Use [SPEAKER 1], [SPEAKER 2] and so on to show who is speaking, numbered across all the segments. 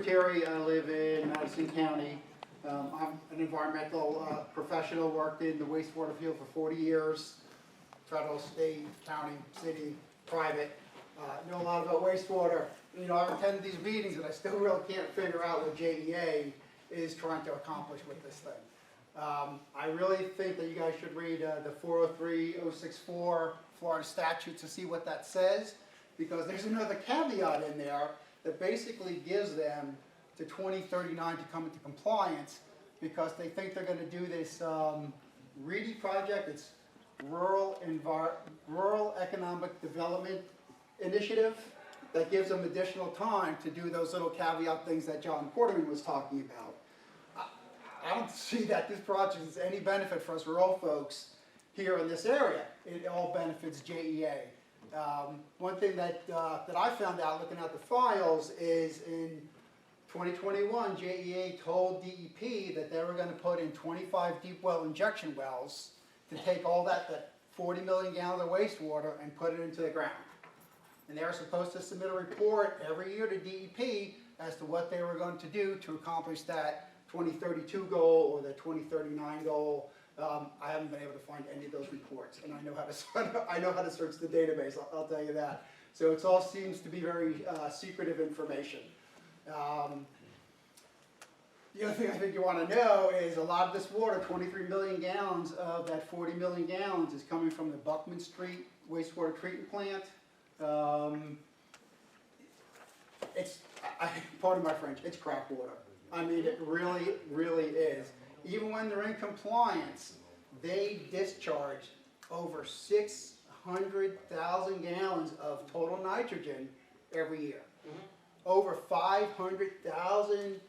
[SPEAKER 1] Squitieri, I live in Madison County. I'm an environmental professional, worked in the wastewater field for 40 years, federal, state, county, city, private. Know a lot about wastewater. You know, I've attended these meetings and I still really can't figure out what JEA is trying to accomplish with this thing. I really think that you guys should read the 403-064 Florida statutes to see what that says, because there's another caveat in there that basically gives them to 2039 to come into compliance, because they think they're going to do this READY project. It's Rural Economic Development Initiative, that gives them additional time to do those little caveat things that John Quarterman was talking about. I don't see that this project is any benefit for us rural folks here in this area. It all benefits JEA. One thing that I found out looking at the files is in 2021, JEA told DEP that they were going to put in 25 deep well injection wells to take all that 40 million gallons of wastewater and put it into the ground. And they were supposed to submit a report every year to DEP as to what they were going to do to accomplish that 2032 goal or the 2039 goal. I haven't been able to find any of those reports, and I know how to search the database. I'll tell you that. So it all seems to be very secretive information. The other thing I think you want to know is a lot of this water, 23 million gallons of that 40 million gallons, is coming from the Buckman Street wastewater treatment plant. Pardon my French, it's crap water. I mean, it really, really is. Even when they're in compliance, they discharge over 600,000 gallons of total nitrogen every year. Over 500,000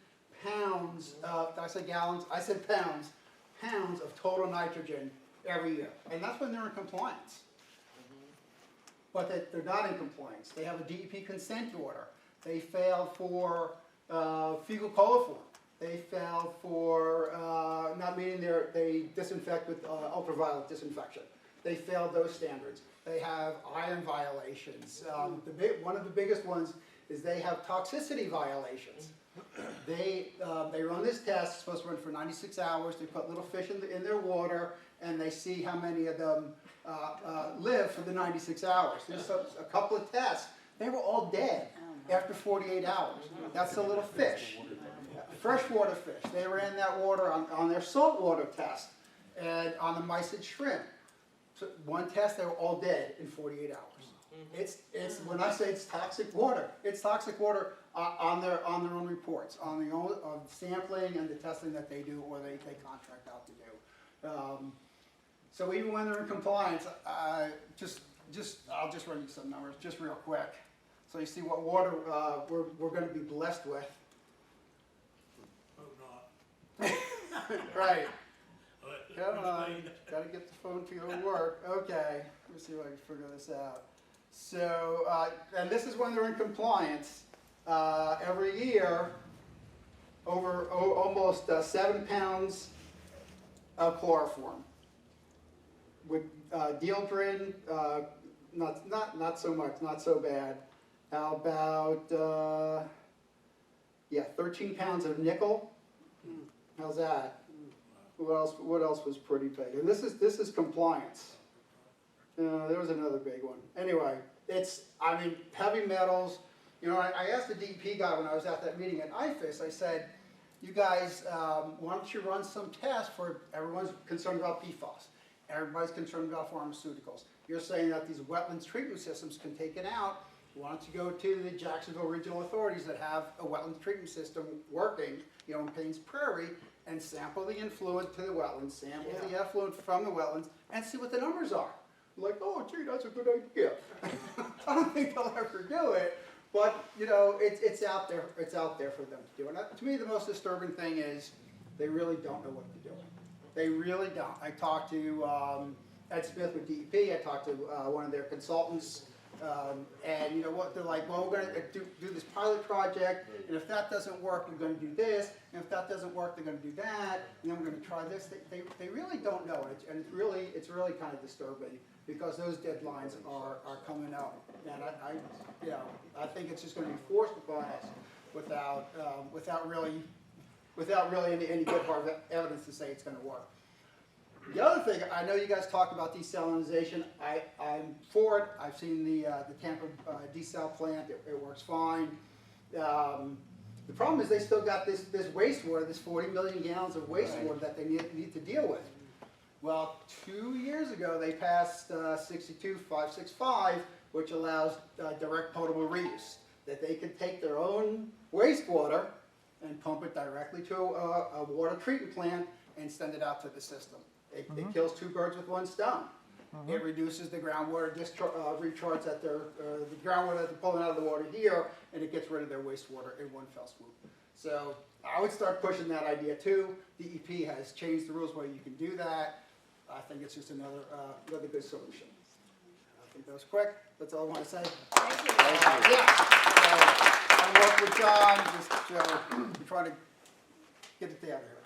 [SPEAKER 1] pounds of, did I say gallons? I said pounds. Pounds of total nitrogen every year. And that's when they're in compliance. But they're not in compliance. They have a DEP consent order. They failed for fecal coliform. They failed for not meeting they disinfect with ultraviolet disinfection. They failed those standards. They have iron violations. One of the biggest ones is they have toxicity violations. They run this test, it's supposed to run for 96 hours. They put little fish in their water, and they see how many of them live for the 96 hours. There's a couple of tests. They were all dead after 48 hours. That's the little fish. Freshwater fish. They ran that water on their saltwater test and on the mysid shrimp. So one test, they were all dead in 48 hours. It's when I say it's toxic water on their own reports, on the sampling and the testing that they do or they contract out to do. So even when they're in compliance, I'll just run you some numbers just real quick, so you see what water we're going to be blessed with. Right. Come on, got to get the phone to go work. Okay, let me see if I can figure this out. So, and this is when they're in compliance. Every year, over almost 7 pounds of chloroform. With dieldrin, not so much, not so bad. How about 13 pounds of nickel? How's that? What else was pretty big? And this is compliance. There was another big one. Anyway, heavy metals. You know, I asked the DEP guy when I was at that meeting at IFAS, I said, you guys, why don't you run some tests for, everyone's concerned about PFAS. Everybody's concerned about pharmaceuticals. You're saying that these wetlands treatment systems can take it out. Why don't you go to the Jacksonville regional authorities that have a wetlands treatment system working, you know, in Paynes Prairie, and sample the influent to the wetlands, sample the effluent from the wetlands, and see what the numbers are. Like, oh, gee, that's a good idea. I don't think they'll ever do it, but you know, it's out there. It's out there for them to do. And to me, the most disturbing thing is they really don't know what to do. They really don't. I talked to Ed Smith with DEP. I talked to one of their consultants. And you know what, they're like, well, we're going to do this pilot project, and if that doesn't work, we're going to do this, and if that doesn't work, they're going to do that, and then we're going to try this. They really don't know, and it's really kind of disturbing, because those deadlines are coming up, and I think it's just going to be forced upon us. without really any good hard evidence to say it's going to work. The other thing, I know you guys talked about desalinization. I'm for it. I've seen the Tampa desal plant. It works fine. The problem is they still got this wastewater, this 40 million gallons of wastewater that they need to deal with. Well, 2 years ago they passed 62565, which allows direct potable reuse, that they can take their own wastewater and pump it directly to a water treatment plant and send it out to the system. It kills two birds with one stone. It reduces the groundwater recharge that the groundwater that they're pulling out of the water here, and it gets rid of their wastewater in one fell swoop. So I would start pushing that idea too. DEP has changed the rules where you can do that. I think it's just another good solution. I think that was quick. That's all I want to say.
[SPEAKER 2] Thank you.
[SPEAKER 1] I work with John, just we're trying to get it together.